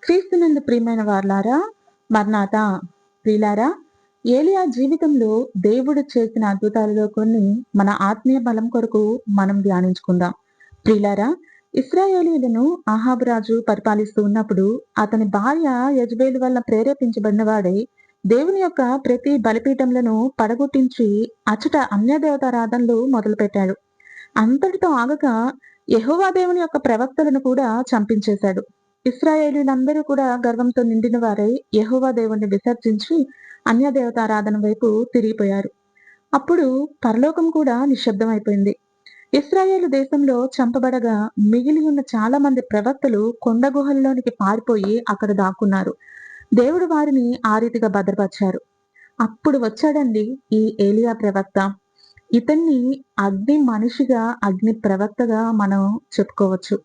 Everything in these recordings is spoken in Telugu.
క్రీస్తునందు ప్రియమైన వారలారా, మర్నాత ప్రియులారా, ఏలియా జీవితంలో దేవుడు చేసిన అద్భుతాలలో కొన్ని మన ఆత్మీయ బలం కొరకు మనం ధ్యానించుకుందాం. ప్రియులారా, ఇశ్రాయేలీయులను అహాబు రాజు పరిపాలిస్తూ ఉన్నప్పుడు అతని భార్య యెజెబెలు వల్ల ప్రేరేపించబడిన వాడై దేవుని యొక్క ప్రతి బలిపీఠములను పడగొట్టించి అచ్చట అన్యదేవతారాధనలు మొదలుపెట్టాడు. అంతటితో ఆగక యెహోవా దేవుని యొక్క ప్రవక్తలను కూడా చంపించేశాడు. ఇశ్రాయేలీయులందరూ కూడా గర్వంతో నిండిన వారై యెహోవా దేవుణ్ణి విసర్జించి అన్యదేవతారాధన వైపు తిరిగిపోయారు. అప్పుడు పరలోకం కూడా నిశ్శబ్దమైపోయింది. ఇశ్రాయేలు దేశంలో చంపబడగా మిగిలి ఉన్న చాలా మంది ప్రవక్తలు కొండ గుహల్లోనికి పారిపోయి అక్కడ దాక్కున్నారు. దేవుడు వారిని ఆ రీతిగా భద్రపరిచారు. అప్పుడు వచ్చాడండి ఈ ఏలియా ప్రవక్త. ఇతన్ని అగ్ని మనిషిగా, అగ్ని ప్రవక్తగా మనం చెప్పుకోవచ్చు.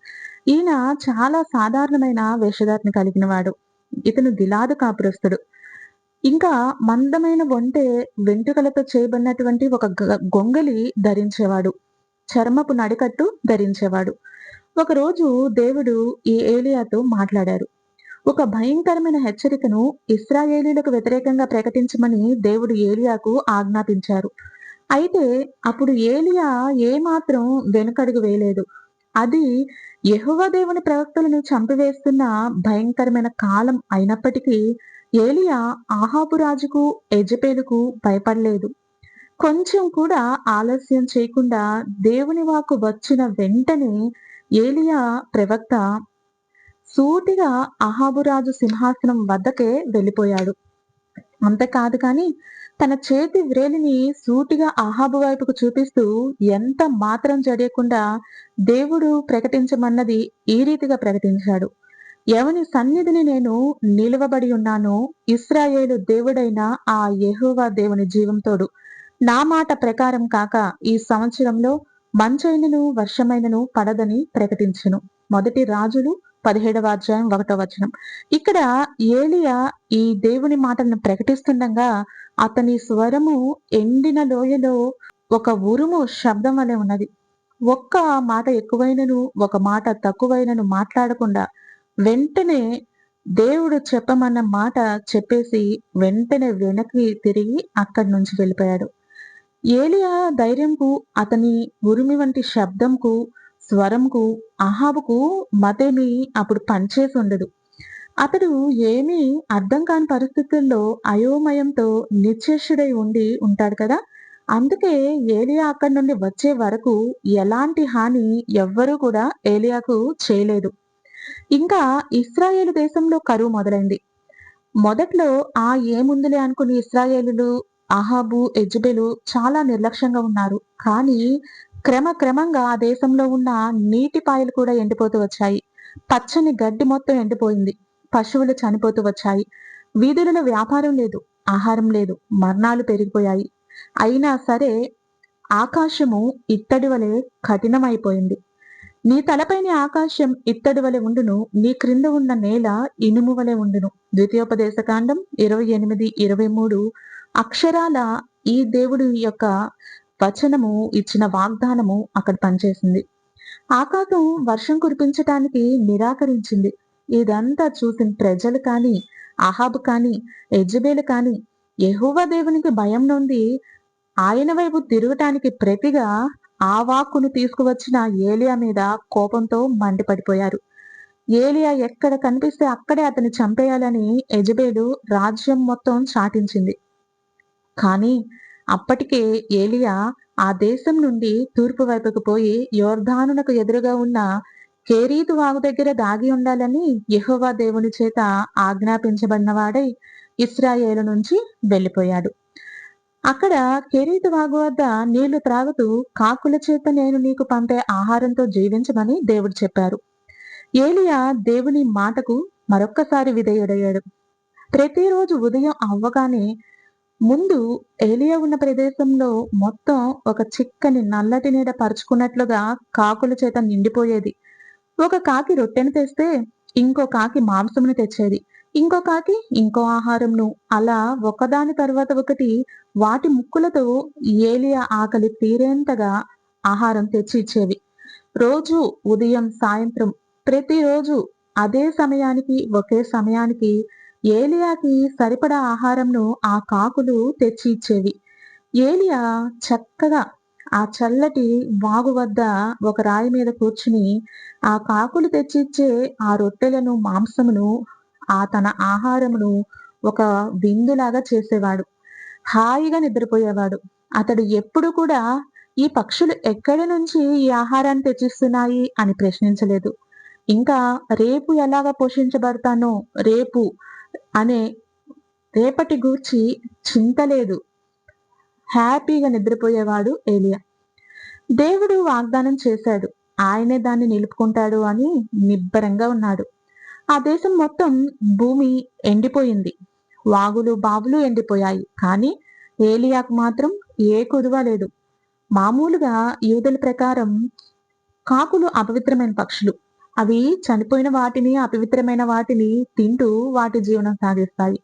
ఈయన చాలా సాధారణమైన వేషధారణ కలిగిన వాడు. ఇతను గిలాదు కాపురస్తుడు. ఇంకా మందమైన ఒంటె వెంట్రుకలతో చేయబడినటువంటి ఒక గొంగలి ధరించేవాడు. చర్మపు నడికట్టు ధరించేవాడు. ఒకరోజు దేవుడు ఈ ఏలియాతో మాట్లాడారు. ఒక భయంకరమైన హెచ్చరికను ఇశ్రాయేలీయులకు వ్యతిరేకంగా ప్రకటించమని దేవుడు ఏలియాకు ఆజ్ఞాపించారు. అయితే అప్పుడు ఏలియా ఏమాత్రం వెనుకడుగు వేయలేదు. అది యెహోవా దేవుని ప్రవక్తలను చంపివేస్తున్న భయంకరమైన కాలం అయినప్పటికీ ఏలియా అహాబు రాజుకు, యెజెబెలుకు భయపడలేదు. కొంచెం కూడా ఆలస్యం చేయకుండా దేవుని వాక్కు వచ్చిన వెంటనే ఏలియా ప్రవక్త సూటిగా అహాబు రాజు సింహాసనం వద్దకే వెళ్ళిపోయాడు. అంతేకాదు కాని తన చేతి వ్రేలిని సూటిగా అహాబు వైపుకు చూపిస్తూ ఎంత మాత్రం జడియకుండా దేవుడు ప్రకటించమన్నది ఈ రీతిగా ప్రకటించాడు. ఎవని సన్నిధిని నేను నిలువబడి ఉన్నానో ఇశ్రాయేలు దేవుడైన ఆ యెహోవా దేవుని జీవంతోడు నా మాట ప్రకారం కాక ఈ సంవత్సరంలో మంచైనను వర్షమైనను పడదని ప్రకటించును. మొదటి రాజులు 17వ అధ్యాయం 1వ వచనం. ఇక్కడ ఏలియా ఈ దేవుని మాటలను ప్రకటిస్తుండగా అతని స్వరము ఎండిన లోయలో ఒక ఉరుము శబ్దం వలె ఉన్నది. ఒక్క మాట ఎక్కువైనను ఒక మాట తక్కువైనను మాట్లాడకుండా వెంటనే దేవుడు చెప్పమన్న మాట చెప్పేసి వెంటనే వెనక్కి తిరిగి అక్కడి నుంచి వెళ్ళిపోయాడు. ఏలియా ధైర్యంకు, అతని ఉరిమి వంటి శబ్దంకు, స్వరంకు అహాబుకు మతేమి అప్పుడు పనిచేసి ఉండదు. అతడు ఏమీ అర్థం కాని పరిస్థితుల్లో అయోమయంతో నిశ్చేష్టుడై ఉండి ఉంటాడు కదా. అందుకే ఏలియా అక్కడి నుండి వచ్చే వరకు ఎలాంటి హాని ఎవ్వరూ కూడా ఏలియాకు చేయలేదు. ఇంకా ఇశ్రాయేలు దేశంలో కరువు మొదలైంది. మొదట్లో ఏముందిలే అనుకుని ఇశ్రాయేలులు, అహాబు, యెజెబెలు చాలా నిర్లక్ష్యంగా ఉన్నారు. కానీ క్రమంగా ఆ దేశంలో ఉన్న నీటి పాయలు కూడా ఎండిపోతూ వచ్చాయి. పచ్చని గడ్డి మొత్తం ఎండిపోయింది. పశువులు చనిపోతూ వచ్చాయి. వీధులలో వ్యాపారం లేదు, ఆహారం లేదు, మరణాలు పెరిగిపోయాయి. అయినా సరే ఆకాశము ఇత్తడి వలె కఠినమైపోయింది. నీ తలపైని ఆకాశం ఇత్తడి వలె ఉండును, నీ క్రింద ఉన్న నేల ఇనుము వలె ఉండును. ద్వితీయోపదేశకాండం 28:23 అక్షరాల ఈ దేవుడి యొక్క వచనము ఇచ్చిన వాగ్దానము అక్కడ పనిచేసింది. ఆకాశం వర్షం కురిపించటానికి నిరాకరించింది. ఇదంతా చూసిన ప్రజలు కాని, అహాబు కాని, యెజెబెలు కాని యెహోవా దేవునికి భయం నుండి ఆయన వైపు తిరగటానికి ప్రతిగా ఆ వాక్కును తీసుకువచ్చిన ఏలియా మీద కోపంతో మండిపడిపోయారు. ఏలియా ఎక్కడ కనిపిస్తే అక్కడే అతన్ని చంపేయాలని యెజెబెలు రాజ్యం మొత్తం చాటించింది. కానీ అప్పటికే ఏలియా ఆ దేశం నుండి తూర్పు వైపుకు పోయి యోర్దానునకు ఎదురుగా ఉన్న కేరీతు వాగు దగ్గర దాగి ఉండాలని యెహోవా దేవుని చేత ఆజ్ఞాపించబడిన వాడై ఇశ్రాయేలు నుంచి వెళ్ళిపోయాడు. అక్కడ కెరీతు వాగు వద్ద నీళ్లు త్రాగుతూ కాకుల చేత నేను నీకు పంపే ఆహారంతో జీవించమని దేవుడు చెప్పారు. ఏలియా దేవుని మాటకు మరొక్కసారి విధేయుడయ్యాడు. ప్రతిరోజు ఉదయం అవ్వగానే ముందు ఏలియా ఉన్న ప్రదేశంలో మొత్తం ఒక చిక్కని నల్లటి నీడ పరుచుకున్నట్లుగా కాకుల చేత నిండిపోయేది. ఒక కాకి రొట్టెను తెస్తే ఇంకో కాకి మాంసమును తెచ్చేది. ఇంకో కాకి ఇంకో ఆహారంను, అలా ఒకదాని తర్వాత ఒకటి వాటి ముక్కులతో ఏలియా ఆకలి తీరేంతగా ఆహారం తెచ్చి ఇచ్చేవి. రోజు ఉదయం సాయంత్రం ప్రతిరోజు అదే సమయానికి ఒకే సమయానికి ఏలియాకి సరిపడా ఆహారంను ఆ కాకులు తెచ్చి ఇచ్చేవి. ఏలియా చక్కగా ఆ చల్లటి వాగు వద్ద ఒక రాయి మీద కూర్చుని ఆ కాకులు తెచ్చిచ్చే ఆ రొట్టెలను, మాంసమును, తన ఆహారమును ఒక విందులాగా చేసేవాడు. హాయిగా నిద్రపోయేవాడు. అతడు ఎప్పుడు కూడా ఈ పక్షులు ఎక్కడి నుంచి ఈ ఆహారాన్ని తెచ్చిస్తున్నాయి అని ప్రశ్నించలేదు. ఇంకా రేపు ఎలాగా పోషించబడతానో, రేపు అనే రేపటి గూర్చి చింత లేదు. హ్యాపీగా నిద్రపోయేవాడు ఏలియా. దేవుడు వాగ్దానం చేశాడు. ఆయనే దాన్ని నిలుపుకుంటాడు అని నిబ్బరంగా ఉన్నాడు. ఆ దేశం మొత్తం భూమి ఎండిపోయింది. వాగులు, బావులు ఎండిపోయాయి. కానీ ఏలియాకు మాత్రం ఏ కొదువ లేదు. మామూలుగా యూదుల ప్రకారం కాకులు అపవిత్రమైన పక్షులు. అవి చనిపోయిన వాటిని, అపవిత్రమైన వాటిని తింటూ వాటి జీవనం సాగిస్తాయి.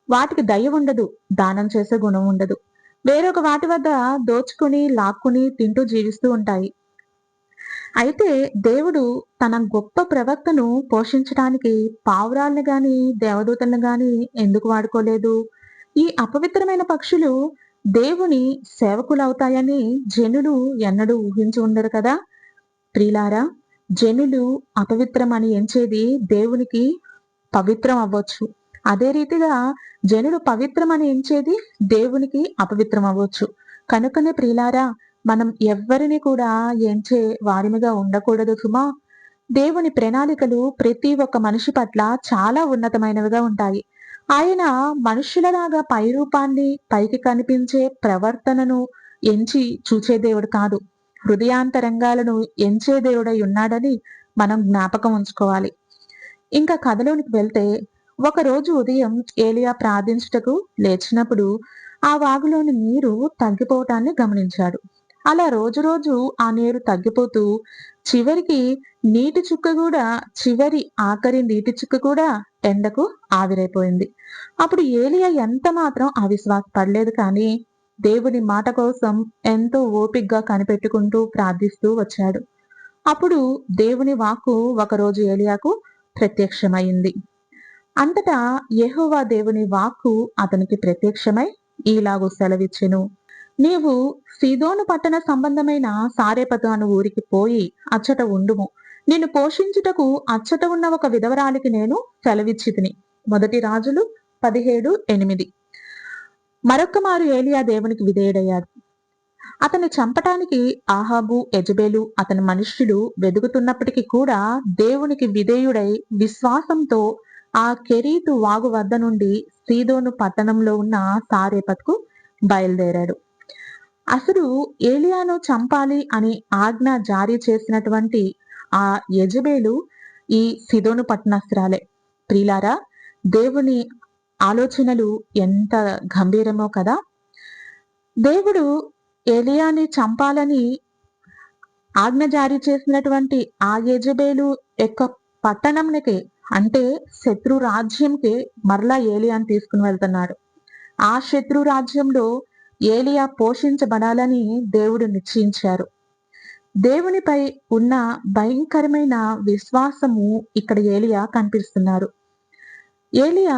వాటికి దయ ఉండదు. దానం చేసే గుణం ఉండదు. వేరొక వాటి వద్ద దోచుకుని, లాక్కుని తింటూ జీవిస్తూ ఉంటాయి. అయితే దేవుడు తన గొప్ప ప్రవక్తను పోషించడానికి పావురాలను గాని, దేవదూతలను గాని ఎందుకు వాడుకోలేదు? ఈ అపవిత్రమైన పక్షులు దేవుని సేవకులవుతాయని జనులు ఎన్నడూ ఊహించి ఉండరు కదా! ప్రియులారా, జనులు అపవిత్రమని ఎంచేది దేవునికి పవిత్రం అవ్వచ్చు. అదే రీతిగా జనులు పవిత్రమని ఎంచేది దేవునికి అపవిత్రం అవ్వచ్చు. కనుకనే ప్రియులారా, మనం ఎవ్వరిని కూడా ఎంచే వారిమిగా ఉండకూడదు సుమా. దేవుని ప్రణాళికలు ప్రతి ఒక్క మనిషి పట్ల చాలా ఉన్నతమైనవిగా ఉంటాయి. ఆయన మనుషులలాగా పై రూపాన్ని, పైకి కనిపించే ప్రవర్తనను ఎంచి చూచే దేవుడు కాదు. హృదయాంతరంగాలను ఎంచే దేవుడై ఉన్నాడని మనం జ్ఞాపకం ఉంచుకోవాలి. ఇంకా కథలోనికి వెళ్తే, ఒకరోజు ఉదయం ఏలియా ప్రార్థించుటకు లేచినప్పుడు ఆ వాగులోని నీరు తగ్గిపోవటాన్ని గమనించాడు. అలా రోజు రోజు ఆ నీరు తగ్గిపోతూ చివరికి ఆఖరి నీటి చుక్క కూడా ఎండకు ఆవిరైపోయింది. అప్పుడు ఏలియా ఎంత మాత్రం అవిశ్వాస పడలేదు. కానీ దేవుని మాట కోసం ఎంతో ఓపిగ్గా కనిపెట్టుకుంటూ ప్రార్థిస్తూ వచ్చాడు. అప్పుడు దేవుని వాక్కు ఒకరోజు ఏలియాకు ప్రత్యక్షమైంది. అంతటా యెహోవా దేవుని వాక్కు అతనికి ప్రత్యక్షమై ఈలాగు సెలవిచ్చెను. నీవు సీదోను పట్టణ సంబంధమైన సారెపతు అను ఊరికి పోయి అచ్చట ఉండుము. నిన్ను పోషించుటకు అచ్చట ఉన్న ఒక విధవరాలికి నేను సెలవిచ్చితిని. 1 రాజులు 17:8. మరొక్క మారు ఏలియా దేవునికి విధేయుడయ్యాడు. అతన్ని చంపటానికి ఆహాబు, యెజెబెలు అతని మనుష్యులు వెదుకుతున్నప్పటికీ కూడా దేవునికి విధేయుడై విశ్వాసంతో ఆ కెరీతు వాగు వద్ద నుండి సీదోను పట్టణంలో ఉన్న సారెపత్కు బయలుదేరాడు. అసలు ఏలియాను చంపాలి అని ఆజ్ఞ జారీ చేసినటువంటి ఆ యెజెబెలు ఈ సీదోను పట్టణస్థురాలే. ప్రియులారా, దేవుని ఆలోచనలు ఎంత గంభీరమో కదా! దేవుడు ఏలియాని చంపాలని ఆజ్ఞ జారీ చేసినటువంటి ఆ యెజెబెలు యొక్క పట్టణంకి, అంటే శత్రు రాజ్యంకి మరలా ఏలియాని తీసుకుని వెళ్తున్నాడు. ఆ శత్రు రాజ్యంలో ఏలియా పోషించబడాలని దేవుడు నిశ్చయించారు. దేవునిపై ఉన్న భయంకరమైన విశ్వాసము ఇక్కడ ఏలియా కనిపిస్తున్నారు. ఏలియా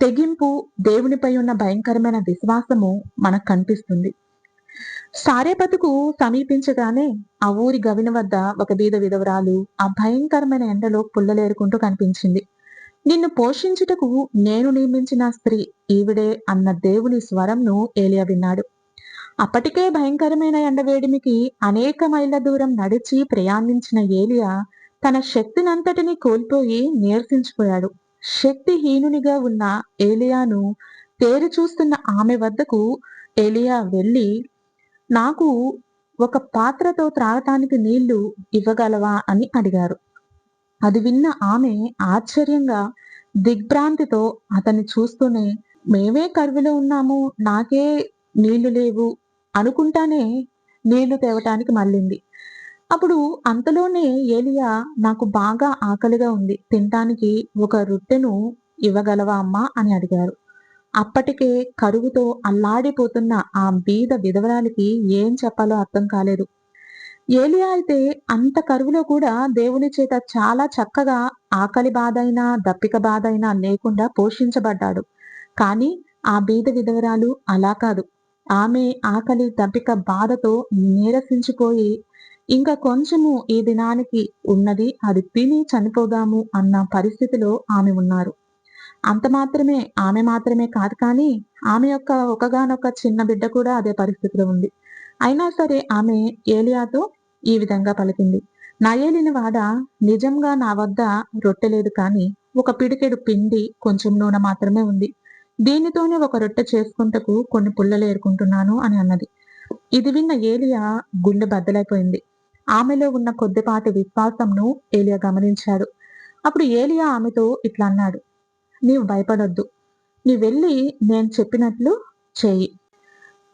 తెగింపు, దేవునిపై ఉన్న భయంకరమైన విశ్వాసము మనకు కనిపిస్తుంది. సారెపతుకు సమీపించగానే ఆ ఊరి గవిన వద్ద ఒక బీద విధవరాలు ఆ భయంకరమైన ఎండలో పుల్లలేరుకుంటూ కనిపించింది. నిన్ను పోషించుటకు నేను నియమించిన స్త్రీ ఈవిడే అన్న దేవుని స్వరంను ఏలియా విన్నాడు. అప్పటికే భయంకరమైన ఎండవేడిమికి అనేక మైళ్ళ దూరం నడిచి ప్రయాణించిన ఏలియా తన శక్తినంతటినీ కోల్పోయి నీరసించిపోయాడు. శక్తిహీనునిగా ఉన్న ఏలియాను తేరి చూస్తున్న ఆమె వద్దకు ఏలియా వెళ్ళి, నాకు ఒక పాత్రతో త్రాగటానికి నీళ్లు ఇవ్వగలవా అని అడిగారు. అది విన్న ఆమె ఆశ్చర్యంగా, దిగ్భ్రాంతితో అతన్ని చూస్తూనే, మేమే కరువులో ఉన్నాము, నాకే నీళ్లు లేవు అనుకుంటానే నీళ్లు తేవటానికి మళ్ళింది. అప్పుడు అంతలోనే ఏలియా, నాకు బాగా ఆకలిగా ఉంది, తినటానికి ఒక రొట్టెను ఇవ్వగలవా అమ్మా అని అడిగారు. అప్పటికే కరువుతో అల్లాడిపోతున్న ఆ బీద విధవరాలికి ఏం చెప్పాలో అర్థం కాలేదు. ఏలియా అయితే అంత కరువులో కూడా దేవుని చేత చాలా చక్కగా ఆకలి బాధైనా, దప్పిక బాధైనా లేకుండా పోషించబడ్డాడు. కానీ ఆ బీద విధవరాలు అలా కాదు. ఆమె ఆకలి, దప్పిక బాధతో నీరసించిపోయి, ఇంకా కొంచెము ఈ దినానికి ఉన్నది అది తిని చనిపోదాము అన్న పరిస్థితిలో ఆమె ఉన్నారు. అంత మాత్రమే ఆమె మాత్రమే కాదు కానీ, ఆమె యొక్క ఒక్కగానొక్క చిన్న బిడ్డ కూడా అదే పరిస్థితిలో ఉంది. అయినా సరే ఆమె ఏలియాతో ఈ విధంగా పలికింది. "నా ఏలిన వాడా, నిజంగా నా వద్ద రొట్టె లేదు కానీ, ఒక పిడికెడు పిండి, కొంచెం నూనె మాత్రమే ఉంది. దీనితోనే ఒక రొట్టె చేసుకుంటకు కొన్ని పుల్లలు ఏరుకుంటున్నాను" అని అన్నది. ఇది విన్న ఏలియా గుండె బద్దలైపోయింది. ఆమెలో ఉన్న కొద్దిపాటి విశ్వాసంను ఏలియా గమనించాడు. అప్పుడు ఏలియా ఆమెతో ఇట్లా అన్నాడు. "నీవు భయపడొద్దు. నీవెళ్ళి నేను చెప్పినట్లు చెయ్యి.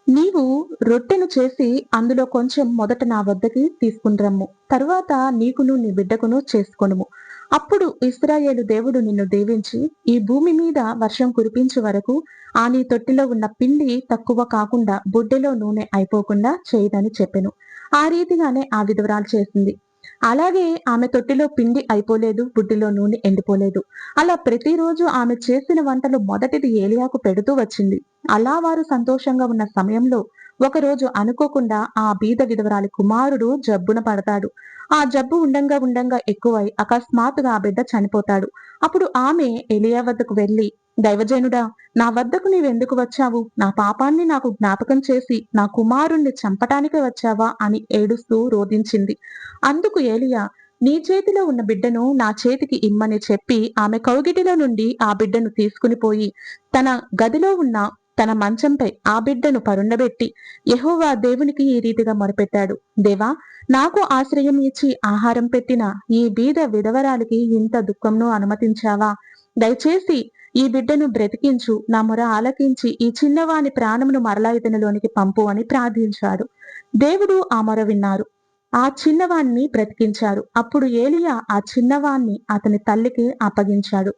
నీవు రొట్టెను చేసి అందులో కొంచెం మొదట నా వద్దకి తీసుకుని రమ్ము. తరువాత నీకును నీ బిడ్డకును చేసుకొనుము. అప్పుడు ఇశ్రాయేలు దేవుడు నిన్ను దీవించి ఈ భూమి మీద వర్షం కురిపించే వరకు ఆ నీ తొట్టిలో ఉన్న పిండి తక్కువ కాకుండా బుడ్డెలో నూనె అయిపోకుండా చేయదని చెప్పెను." ఆ రీతిగానే ఆ విధవరాలు చేసింది. అలాగే ఆమె తొట్టిలో పిండి అయిపోలేదు, బుడ్డిలో నూనె ఎండిపోలేదు. అలా ప్రతిరోజు ఆమె చేసిన వంటలు మొదటిది ఏలియాకు పెడుతూ వచ్చింది. అలా వారు సంతోషంగా ఉన్న సమయంలో ఒకరోజు అనుకోకుండా ఆ బీద విధవరాలి కుమారుడు జబ్బున పడతాడు. ఆ జబ్బు ఉండంగా ఉండంగా ఎక్కువై అకస్మాత్తుగా ఆ బిడ్డ చనిపోతాడు. అప్పుడు ఆమె ఎలియా వద్దకు వెళ్లి, "దైవజనుడా, నా వద్దకు నీవెందుకు వచ్చావు? నా పాపాన్ని నాకు జ్ఞాపకం చేసి నా కుమారుణ్ణి చంపటానికి వచ్చావా?" అని ఏడుస్తూ రోదించింది. అందుకు ఏలియా, "నీ చేతిలో ఉన్న బిడ్డను నా చేతికి ఇమ్మని చెప్పి ఆమె కౌగిటిలో నుండి ఆ బిడ్డను తీసుకుని పోయి తన గదిలో ఉన్న తన మంచంపై ఆ బిడ్డను పరుండబెట్టి యెహోవా దేవునికి ఈ రీతిగా మొరపెట్టాడు. దేవా, నాకు ఆశ్రయం ఇచ్చి ఆహారం పెట్టిన ఈ బీద విధవరాలికి ఇంత దుఃఖంను అనుమతించావా? దయచేసి ఈ బిడ్డను బ్రతికించు, నా మొర ఆలకించి ఈ చిన్నవాని ప్రాణమును మరలా ఇతనిలోనికి పంపు" అని ప్రార్థించాడు. దేవుడు ఆ మొర విన్నారు. ఆ చిన్నవాణ్ణి బ్రతికించారు. అప్పుడు ఏలియా ఆ చిన్నవాణ్ణి అతని తల్లికి అప్పగించాడు.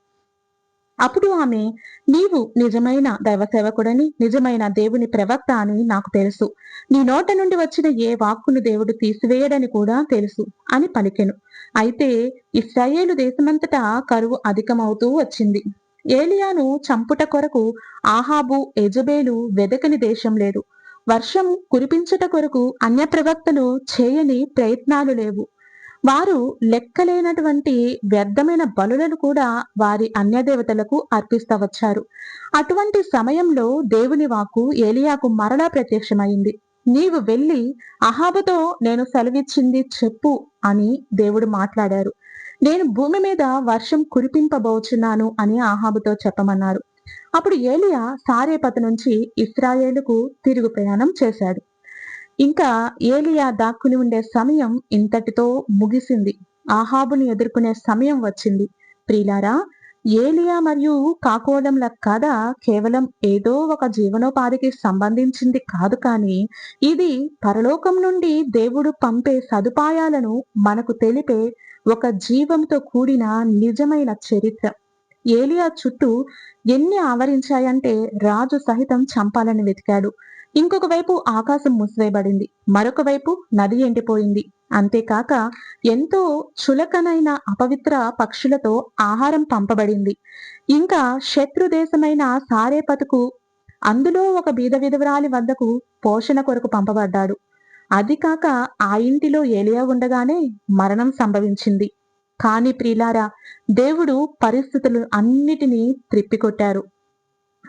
అప్పుడు ఆమె, "నీవు నిజమైన దైవ సేవకుడని, నిజమైన దేవుని ప్రవక్త అని నాకు తెలుసు. నీ నోట నుండి వచ్చిన ఏ వాక్కును దేవుడు తీసివేయడని కూడా తెలుసు" అని పలికెను. అయితే ఇశ్రాయేలు దేశమంతటా కరువు అధికమవుతూ వచ్చింది. ఏలియాను చంపుట కొరకు ఆహాబు, యెజెబెలు వెదకని దేశం లేదు. వర్షం కురిపించుట కొరకు అన్య ప్రవక్తలు చేయని ప్రయత్నాలు లేవు. వారు లెక్కలేనటువంటి వ్యర్థమైన బలులను కూడా వారి అన్యదేవతలకు అర్పిస్తా వచ్చారు. అటువంటి సమయంలో దేవుని వాక్కు ఏలియాకు మరలా ప్రత్యక్షమైంది. "నీవు వెళ్ళి అహాబుతో నేను సెలవిచ్చింది చెప్పు" అని దేవుడు మాట్లాడారు. "నేను భూమి మీద వర్షం కురిపింపబోచున్నాను" అని అహాబుతో చెప్పమన్నారు. అప్పుడు ఏలియా సారేపతు నుంచి ఇశ్రాయేలుకు తిరుగు ప్రయాణం చేశాడు. ఇంకా ఏలియా దాక్కుని ఉండే సమయం ఇంతటితో ముగిసింది. ఆహాబుని ఎదుర్కొనే సమయం వచ్చింది. ప్రియులారా, ఏలియా మరియు కాకోలంల కథ కేవలం ఏదో ఒక జీవనోపాధికి సంబంధించింది కాదు కానీ, ఇది పరలోకం నుండి దేవుడు పంపే సదుపాయాలను మనకు తెలిపే ఒక జీవంతో కూడిన నిజమైన చరిత్ర. ఏలియా చుట్టూ ఎన్ని ఆవరించాయంటే రాజు సహితం చంపాలని వెతికాడు. ఇంకొక వైపు ఆకాశం మూసివేయబడింది. మరొక వైపు నది ఎండిపోయింది. అంతేకాక ఎంతో చులకనైన అపవిత్ర పక్షులతో ఆహారం పంపబడింది. ఇంకా శత్రు దేశమైన సారేపతుకు అందులో ఒక బీద విధవరాలి వద్దకు పోషణ కొరకు పంపబడ్డాడు. అది కాక ఆ ఇంటిలో ఏలియా ఉండగానే మరణం సంభవించింది. కాని ప్రియులారా, దేవుడు పరిస్థితులు అన్నిటినీ త్రిప్పికొట్టారు.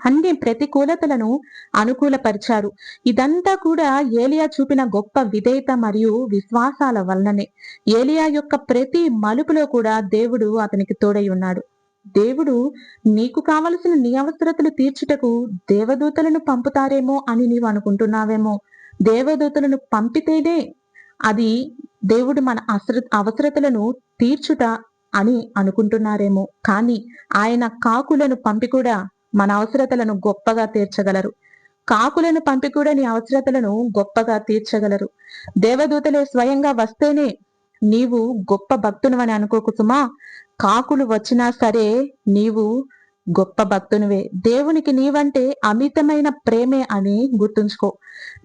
అన్ని ప్రతికూలతలను అనుకూలపరిచారు. ఇదంతా కూడా ఏలియా చూపిన గొప్ప విధేయత మరియు విశ్వాసాల వలననే. ఏలియా యొక్క ప్రతి మలుపులో కూడా దేవుడు అతనికి తోడై ఉన్నాడు. దేవుడు నీకు కావలసిన నీ అవసరతలు తీర్చుటకు దేవదూతలను పంపుతారేమో అని నీవు అనుకుంటున్నావేమో. దేవదూతలను పంపితేనే అది దేవుడు మన అవసరతలను తీర్చుట అని అనుకుంటున్నారేమో. కానీ ఆయన కాకులను పంపి కూడా మన అవసరతలను గొప్పగా తీర్చగలరు. కాకులను పంపి కూడా నీ అవసరతలను గొప్పగా తీర్చగలరు. దేవదూతలే స్వయంగా వస్తేనే నీవు గొప్ప భక్తునివని అనుకోకు సుమా. కాకులు వచ్చినా సరే నీవు గొప్ప భక్తునివే. దేవునికి నీవంటే అమితమైన ప్రేమే అని గుర్తుంచుకో.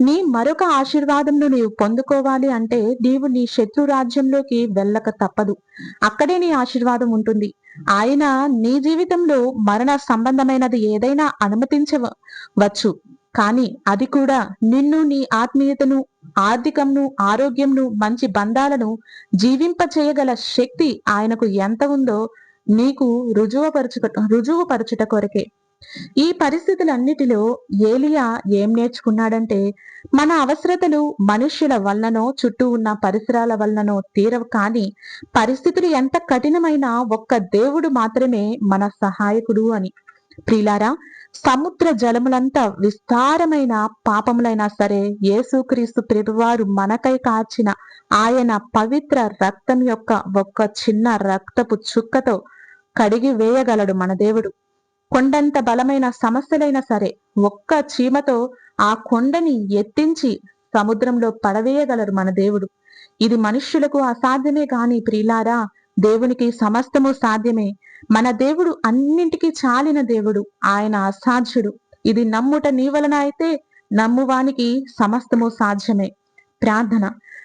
నీ మరొక ఆశీర్వాదంను నీవు పొందుకోవాలి అంటే నీవు నీ శత్రు రాజ్యంలోకి వెళ్ళక తప్పదు. అక్కడే నీ ఆశీర్వాదం ఉంటుంది. ఆయన నీ జీవితంలో మరణ సంబంధమైనది ఏదైనా అనుమతించవచ్చు. కానీ అది కూడా నిన్ను, నీ ఆత్మీయతను, ఆర్థికంను, ఆరోగ్యంను, మంచి బంధాలను జీవింప చేయగల శక్తి ఆయనకు ఎంత ఉందో నీకు రుజువుపరచుట కొరకే. ఈ పరిస్థితులన్నిటిలో ఏలియా ఏం నేర్చుకున్నాడంటే, మన అవసరతలు మనుష్యుల వలననో చుట్టూ ఉన్న పరిసరాల వలననో తీరవు, కానీ పరిస్థితులు ఎంత కఠినమైనా ఒక్క దేవుడు మాత్రమే మన సహాయకుడు అని. ప్రియులారా, సముద్ర జలములంత విస్తారమైన పాపములైనా సరే యేసుక్రీస్తు ప్రభువారు మనకై కార్చిన ఆయన పవిత్ర రక్తం యొక్క ఒక్క చిన్న రక్తపు చుక్కతో కడిగి వేయగలడు మన దేవుడు. కొండంత బలమైన సమస్యలైనా సరే ఒక్క చీమతో ఆ కొండని ఎత్తించి సముద్రంలో పడవేయగలరు మన దేవుడు. ఇది మనుష్యులకు అసాధ్యమే కాని ప్రియులారా, దేవునికి సమస్తము సాధ్యమే. మన దేవుడు అన్నింటికీ చాలిన దేవుడు, ఆయన అసాధ్యుడు. ఇది నమ్ముట నీ వలన అయితే నమ్మువానికి సమస్తము సాధ్యమే. ప్రార్థన.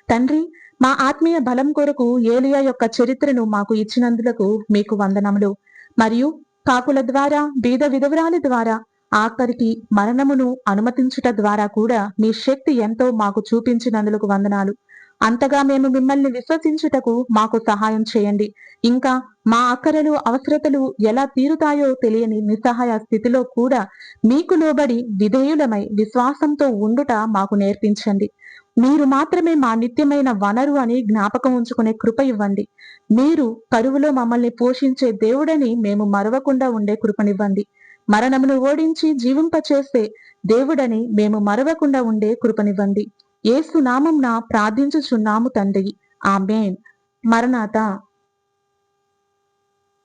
తండ్రి, మా ఆత్మీయ బలం కొరకు ఏలియా యొక్క చరిత్రను మాకు ఇచ్చినందులకు మీకు వందనములు. మరియు కాకుల ద్వారా, బీద విధవరాలి ద్వారా, ఆఖరికి మరణమును అనుమతించుట ద్వారా కూడా మీ శక్తి ఎంతో మాకు చూపించినందులకు వందనాలు. అంతగా మేము మిమ్మల్ని విశ్వసించుటకు మాకు సహాయం చేయండి. ఇంకా మా అక్కరలు, అవసరతలు ఎలా తీరుతాయో తెలియని నిస్సహాయ స్థితిలో కూడా మీకు లోబడి విధేయులమై విశ్వాసంతో ఉండుట మాకు నేర్పించండి. మీరు మాత్రమే మా నిత్యమైన వనరు అని జ్ఞాపకం ఉంచుకునే కృప ఇవ్వండి. మీరు కరువులో మమ్మల్ని పోషించే దేవుడని మేము మరవకుండా ఉండే కృపనివ్వండి. మరణమును ఓడించి జీవింపచేసే దేవుడని మేము మరవకుండా ఉండే కృపనివ్వండి. యేసు నామంన ప్రార్థించుచున్నాము తండ్రి. ఆమేన్. మరణాత.